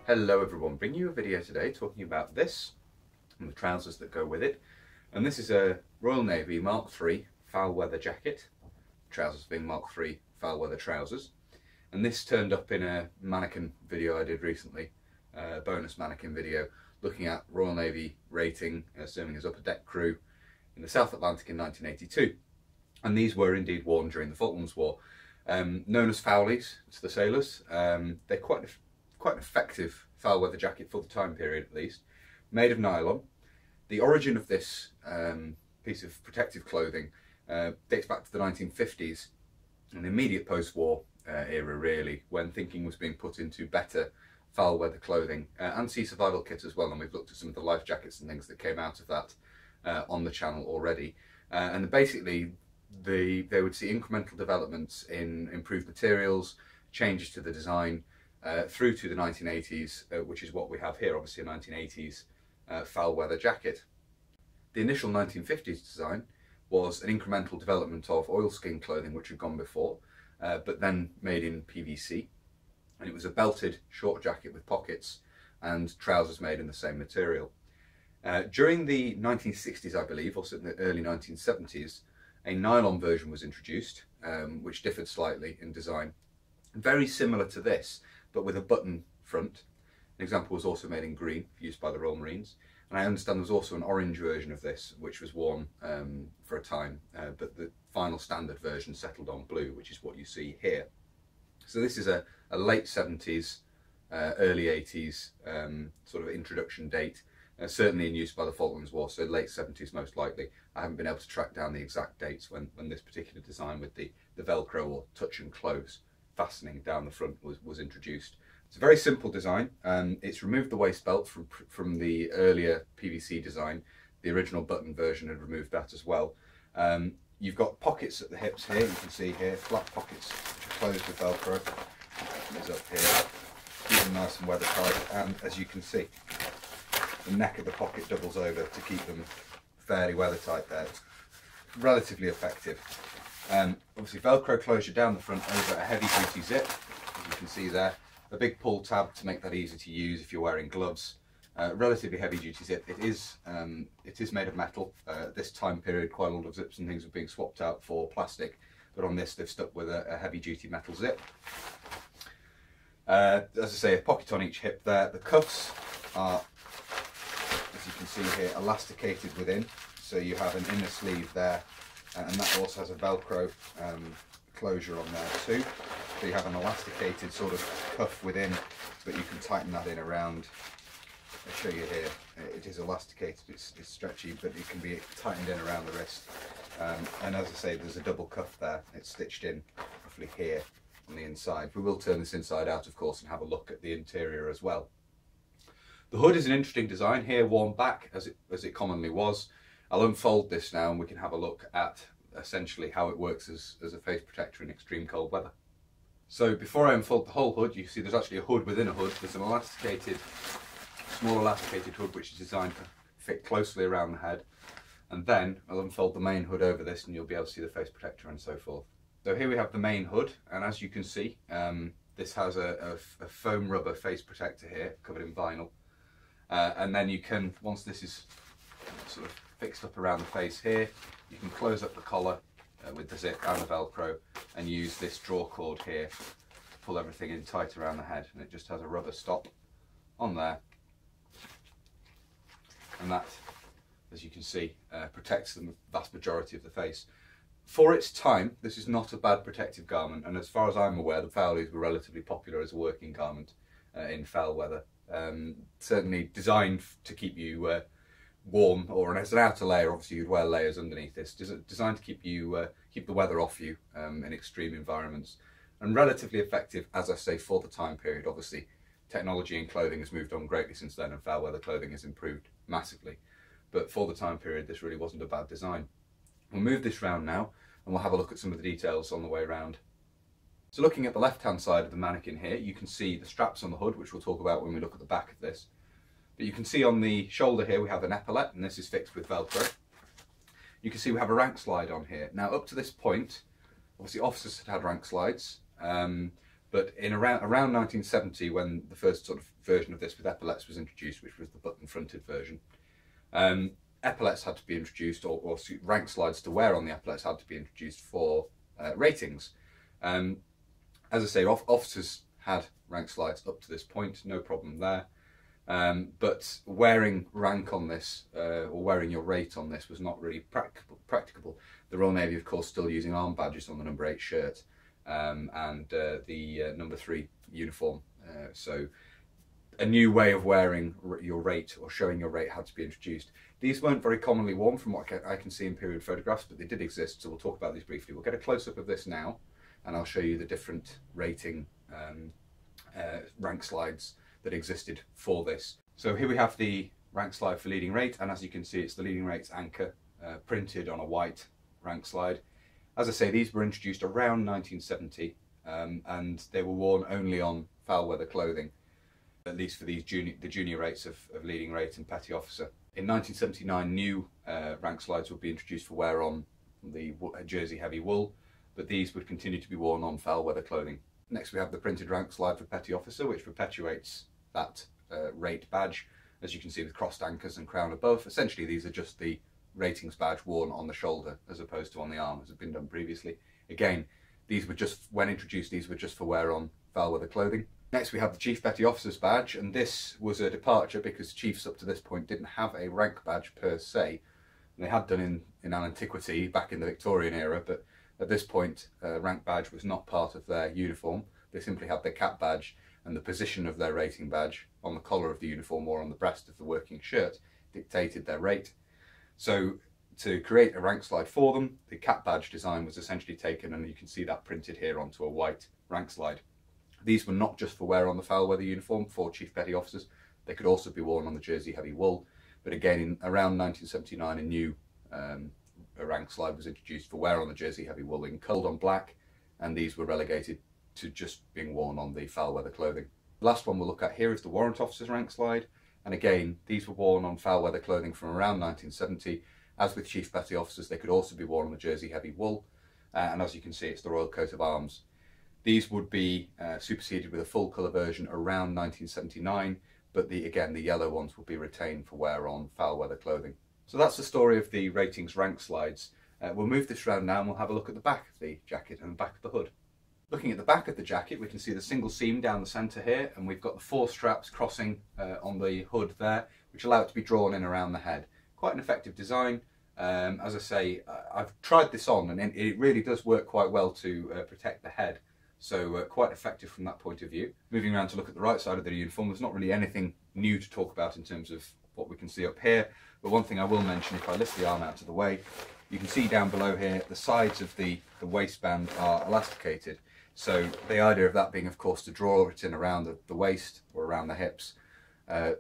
Hello everyone, bringing you a video today talking about this and the trousers that go with it. And this is a Royal Navy Mark III foul weather jacket, trousers being Mark III foul weather trousers. And this turned up in a mannequin video I did recently, a bonus mannequin video looking at Royal Navy rating, serving as upper deck crew in the South Atlantic in 1982. And these were indeed worn during the Falklands War. Known as foulies to the sailors, they're quite an effective foul weather jacket for the time period at least, made of nylon. The origin of this piece of protective clothing dates back to the 1950s and the immediate post-war era really, when thinking was being put into better foul weather clothing and sea survival kits as well, and we've looked at some of the life jackets and things that came out of that on the channel already. And basically they would see incremental developments in improved materials, changes to the design, through to the 1980s, which is what we have here, obviously a 1980s foul weather jacket. The initial 1950s design was an incremental development of oilskin clothing which had gone before, but then made in PVC, and it was a belted short jacket with pockets and trousers made in the same material. During the 1960s, I believe, also in the early 1970s, a nylon version was introduced, which differed slightly in design. Very similar to this, but with a button front. An example was also made in green, used by the Royal Marines. And I understand there's also an orange version of this, which was worn for a time, but the final standard version settled on blue, which is what you see here. So this is a late 70s, early 80s sort of introduction date, certainly in use by the Falklands War, so late 70s most likely. I haven't been able to track down the exact dates when this particular design with the Velcro or touch and close fastening down the front was introduced. It's a very simple design. It's removed the waist belt from the earlier PVC design. The original button version had removed that as well. You've got pockets at the hips here, you can see here, flat pockets which are closed with Velcro. These up here, keep them nice and weather tight, and as you can see, the neck of the pocket doubles over to keep them fairly weather tight there. It's relatively effective. Obviously Velcro closure down the front over a heavy duty zip, as you can see there. A big pull tab to make that easy to use if you're wearing gloves. Relatively heavy duty zip. It is made of metal. This time period quite a lot of zips and things were being swapped out for plastic, but on this they've stuck with a heavy duty metal zip. As I say, a pocket on each hip there. The cuffs are, as you can see here, elasticated within, so you have an inner sleeve there, and that also has a Velcro closure on there too. So you have an elasticated sort of cuff within, but you can tighten that in around. I'll show you here. It is elasticated, it's stretchy, but it can be tightened in around the wrist. And as I say, there's a double cuff there. It's stitched in roughly here on the inside. We will turn this inside out, of course, and have a look at the interior as well. The hood is an interesting design here, worn back as it commonly was. I'll unfold this now and we can have a look at essentially how it works as a face protector in extreme cold weather. So before I unfold the whole hood, you see there's actually a hood within a hood. There's an small elasticated hood which is designed to fit closely around the head. And then I'll unfold the main hood over this and you'll be able to see the face protector and so forth. So here we have the main hood, and as you can see, this has a foam rubber face protector here, covered in vinyl. And then you can, once this is sort of fixed up around the face here, you can close up the collar with the zip and the Velcro and use this draw cord here to pull everything in tight around the head, and it just has a rubber stop on there, and that, as you can see, protects the vast majority of the face. For its time, this is not a bad protective garment, and as far as I'm aware, the foulies were relatively popular as a working garment in foul weather. Certainly designed to keep you warm, or as an outer layer. Obviously you'd wear layers underneath this, designed to keep the weather off you in extreme environments, and relatively effective, as I say, for the time period. Obviously technology in clothing has moved on greatly since then, and foul weather clothing has improved massively, but for the time period this really wasn't a bad design. We'll move this round now and we'll have a look at some of the details on the way around. So looking at the left hand side of the mannequin here, you can see the straps on the hood, which we'll talk about when we look at the back of this. But you can see on the shoulder here we have an epaulette, and this is fixed with Velcro. You can see we have a rank slide on here. Now up to this point, obviously officers had rank slides, but But in around 1970, when the first sort of version of this with epaulets was introduced, which was the button-fronted version, epaulets had to be introduced, or rank slides to wear on the epaulets had to be introduced for ratings. As I say, officers had rank slides up to this point, no problem there. But wearing rank on this, or wearing your rate on this, was not really practicable. The Royal Navy, of course, still using arm badges on the number 8 shirt and the number 3 uniform. So a new way of wearing your rate or showing your rate had to be introduced. These weren't very commonly worn from what I can see in period photographs, but they did exist, so we'll talk about these briefly. We'll get a close-up of this now, and I'll show you the different rating rank slides that existed for this. So here we have the rank slide for leading rate, and as you can see, it's the leading rate's anchor printed on a white rank slide. As I say, these were introduced around 1970, and they were worn only on foul weather clothing, at least for these the junior rates of leading rate and petty officer. In 1979, new rank slides would be introduced for wear on the jersey heavy wool, but these would continue to be worn on foul weather clothing. Next we have the printed rank slide for petty officer, which perpetuates that rate badge, as you can see with crossed anchors and crown above. Essentially these are just the ratings badge worn on the shoulder as opposed to on the arm, as had been done previously. Again, these were just, when introduced, these were just for wear on foul weather clothing. Next we have the Chief Petty Officer's badge, and this was a departure because chiefs up to this point didn't have a rank badge per se. And they had done in antiquity, back in the Victorian era, but at this point rank badge was not part of their uniform. They simply had their cap badge, and the position of their rating badge on the collar of the uniform or on the breast of the working shirt dictated their rate. So to create a rank slide for them, the cap badge design was essentially taken, and you can see that printed here onto a white rank slide. These were not just for wear on the foul weather uniform for Chief Petty Officers, they could also be worn on the jersey heavy wool. But again, around 1979, a new rank slide was introduced for wear on the jersey heavy wool in coloured on black, and these were relegated to just being worn on the foul weather clothing. The last one we'll look at here is the Warrant Officer's rank slide, and again, these were worn on foul weather clothing from around 1970. As with Chief Petty Officers, they could also be worn on the jersey heavy wool, and as you can see, it's the Royal Coat of Arms. These would be superseded with a full colour version around 1979, but again, the yellow ones would be retained for wear on foul weather clothing. So that's the story of the ratings rank slides. We'll move this round now and we'll have a look at the back of the jacket and the back of the hood. Looking at the back of the jacket, we can see the single seam down the centre here, and we've got the 4 straps crossing on the hood there, which allow it to be drawn in around the head. Quite an effective design. As I say, I've tried this on, and it really does work quite well to protect the head. So quite effective from that point of view. Moving around to look at the right side of the uniform, there's not really anything new to talk about in terms of what we can see up here, but one thing I will mention, if I lift the arm out of the way, you can see down below here the sides of the waistband are elasticated. So the idea of that being, of course, to draw it in around the waist or around the hips.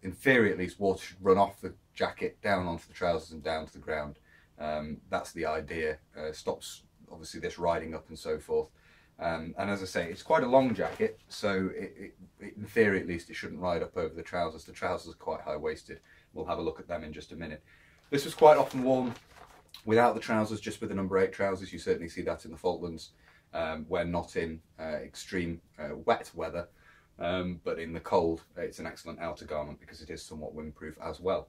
In theory, at least, water should run off the jacket down onto the trousers and down to the ground. That's the idea. Stops obviously this riding up and so forth. And as I say, it's quite a long jacket, so in theory at least it shouldn't ride up over the trousers. The trousers are quite high-waisted. We'll have a look at them in just a minute. This was quite often worn without the trousers, just with the number 8 trousers. You certainly see that in the Falklands, when not in extreme wet weather, but in the cold it's an excellent outer garment because it is somewhat windproof as well.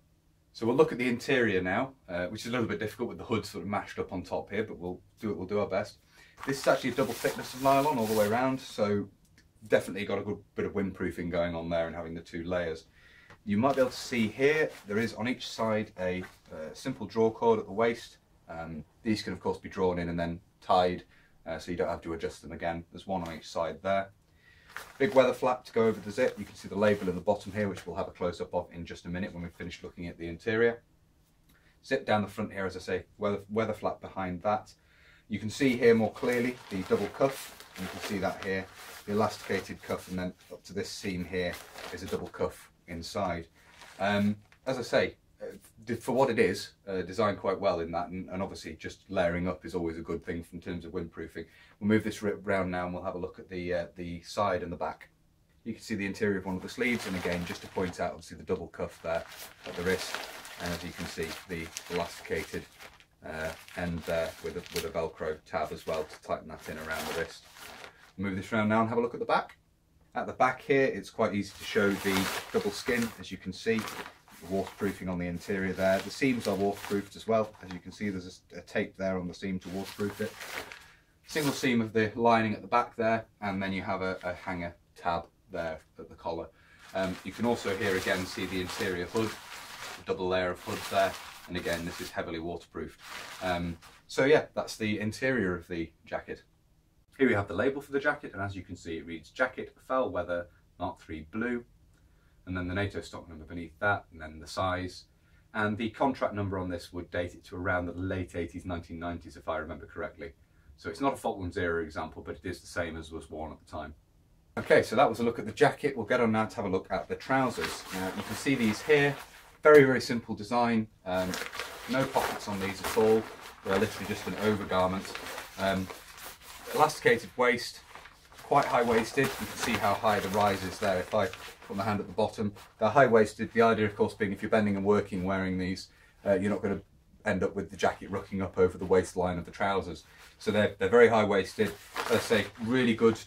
So we'll look at the interior now, which is a little bit difficult with the hood sort of mashed up on top here, but we'll do our best. This is actually a double thickness of nylon all the way around, so definitely got a good bit of windproofing going on there and having the 2 layers. You might be able to see here, there is on each side a simple draw cord at the waist. These can of course be drawn in and then tied, so you don't have to adjust them again. There's one on each side there. Big weather flap to go over the zip. You can see the label in the bottom here, which we'll have a close-up of in just a minute when we've finished looking at the interior. Zip down the front here, as I say, weather flap behind that. You can see here more clearly the double cuff. You can see that here, the elasticated cuff, and then up to this seam here is a double cuff inside. As I say, for what it is, designed quite well in that, and obviously just layering up is always a good thing in terms of windproofing. We'll move this round now and we'll have a look at the side and the back. You can see the interior of one of the sleeves, and again, just to point out, obviously the double cuff there at the wrist, and as you can see, the elasticated end there with a Velcro tab as well to tighten that in around the wrist. Move this around now and have a look at the back. At the back here, it's quite easy to show the double skin, as you can see. The waterproofing on the interior there. The seams are waterproofed as well. As you can see, there's a tape there on the seam to waterproof it. Single seam of the lining at the back there, and then you have a hanger tab there at the collar. You can also here again see the interior hood, a double layer of hood there, and again this is heavily waterproofed. So yeah, that's the interior of the jacket. Here we have the label for the jacket, and as you can see it reads Jacket Foul Weather Mark III Blue, and then the NATO stock number beneath that, and then the size. And the contract number on this would date it to around the late 80s, 1990s if I remember correctly. So it's not a Falklands era example, but it is the same as was worn at the time. Okay, so that was a look at the jacket. We'll get on now to have a look at the trousers. You can see these here, very, very simple design. No pockets on these at all. They're literally just an overgarment. Elasticated waist, quite high-waisted. You can see how high the rise is there if I put my hand at the bottom. They're high-waisted, the idea of course being if you're bending and working wearing these, you're not going to end up with the jacket rooking up over the waistline of the trousers. So they're very high-waisted. Let's say really good,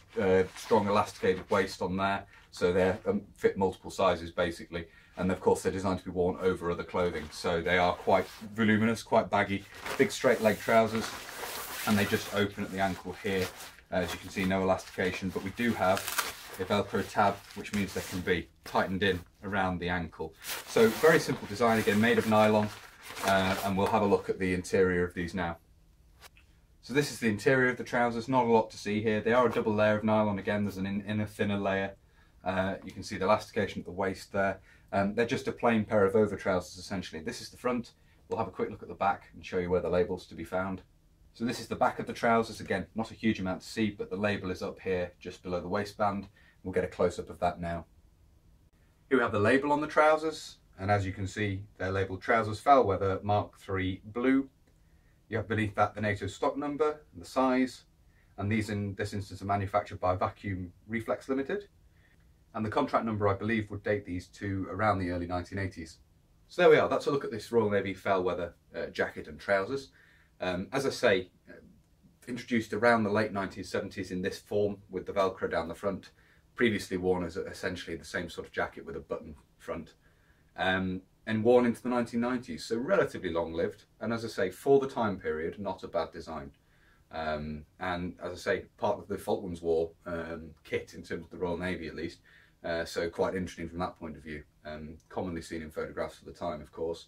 strong elasticated waist on there. So they fit multiple sizes basically. And of course they're designed to be worn over other clothing. So they are quite voluminous, quite baggy, big straight leg trousers. And they just open at the ankle here. As you can see, no elastication, but we do have a Velcro tab, which means they can be tightened in around the ankle. So very simple design, again made of nylon. And we'll have a look at the interior of these now. So this is the interior of the trousers, not a lot to see here. They are a double layer of nylon, again there's an inner thinner layer. You can see the elastication at the waist there. They're just a plain pair of over trousers essentially. This is the front. We'll have a quick look at the back and show you where the label's to be found. So this is the back of the trousers, again not a huge amount to see, but the label is up here just below the waistband. We'll get a close-up of that now. Here we have the label on the trousers. And as you can see, they're labelled Trousers Foul Weather Mark III Blue. You have beneath that the NATO stock number and the size. And these in this instance are manufactured by Vacuum Reflex Limited. And the contract number I believe would date these to around the early 1980s. So there we are, that's a look at this Royal Navy foul weather jacket and trousers. As I say, introduced around the late 1970s in this form with the Velcro down the front. Previously worn as essentially the same sort of jacket with a button front. And worn into the 1990s, so relatively long-lived, and as I say, for the time period, not a bad design. And as I say, part of the Falklands War kit in terms of the Royal Navy at least, so quite interesting from that point of view. Commonly seen in photographs of the time, of course,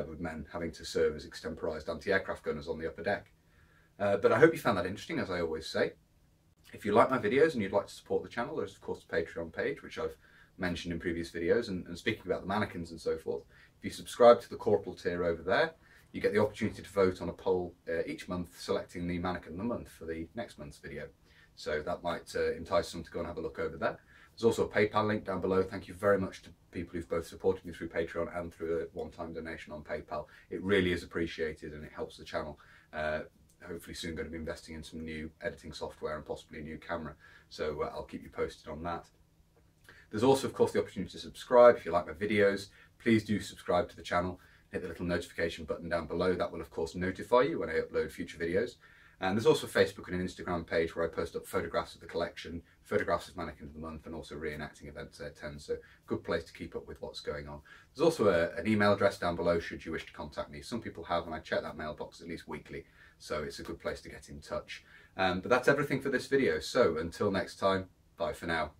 with men having to serve as extemporised anti-aircraft gunners on the upper deck. But I hope you found that interesting, as I always say. If you like my videos and you'd like to support the channel, there's of course a Patreon page, which I've mentioned in previous videos, and speaking about the mannequins and so forth. If you subscribe to the corporal tier over there, you get the opportunity to vote on a poll each month selecting the mannequin of the month for the next month's video. So that might entice some to go and have a look over there. There's also a PayPal link down below. Thank you very much to people who've both supported me through Patreon and through a one-time donation on PayPal. It really is appreciated and it helps the channel. Hopefully soon going to be investing in some new editing software and possibly a new camera. So I'll keep you posted on that. There's also, of course, the opportunity to subscribe. If you like my videos, please do subscribe to the channel. Hit the little notification button down below. That will, of course, notify you when I upload future videos. And there's also a Facebook and an Instagram page where I post up photographs of the collection, photographs of Mannequin of the Month, and also reenacting events at 10. So good place to keep up with what's going on. There's also an email address down below should you wish to contact me. Some people have, and I check that mailbox at least weekly. So it's a good place to get in touch. But that's everything for this video. So until next time, bye for now.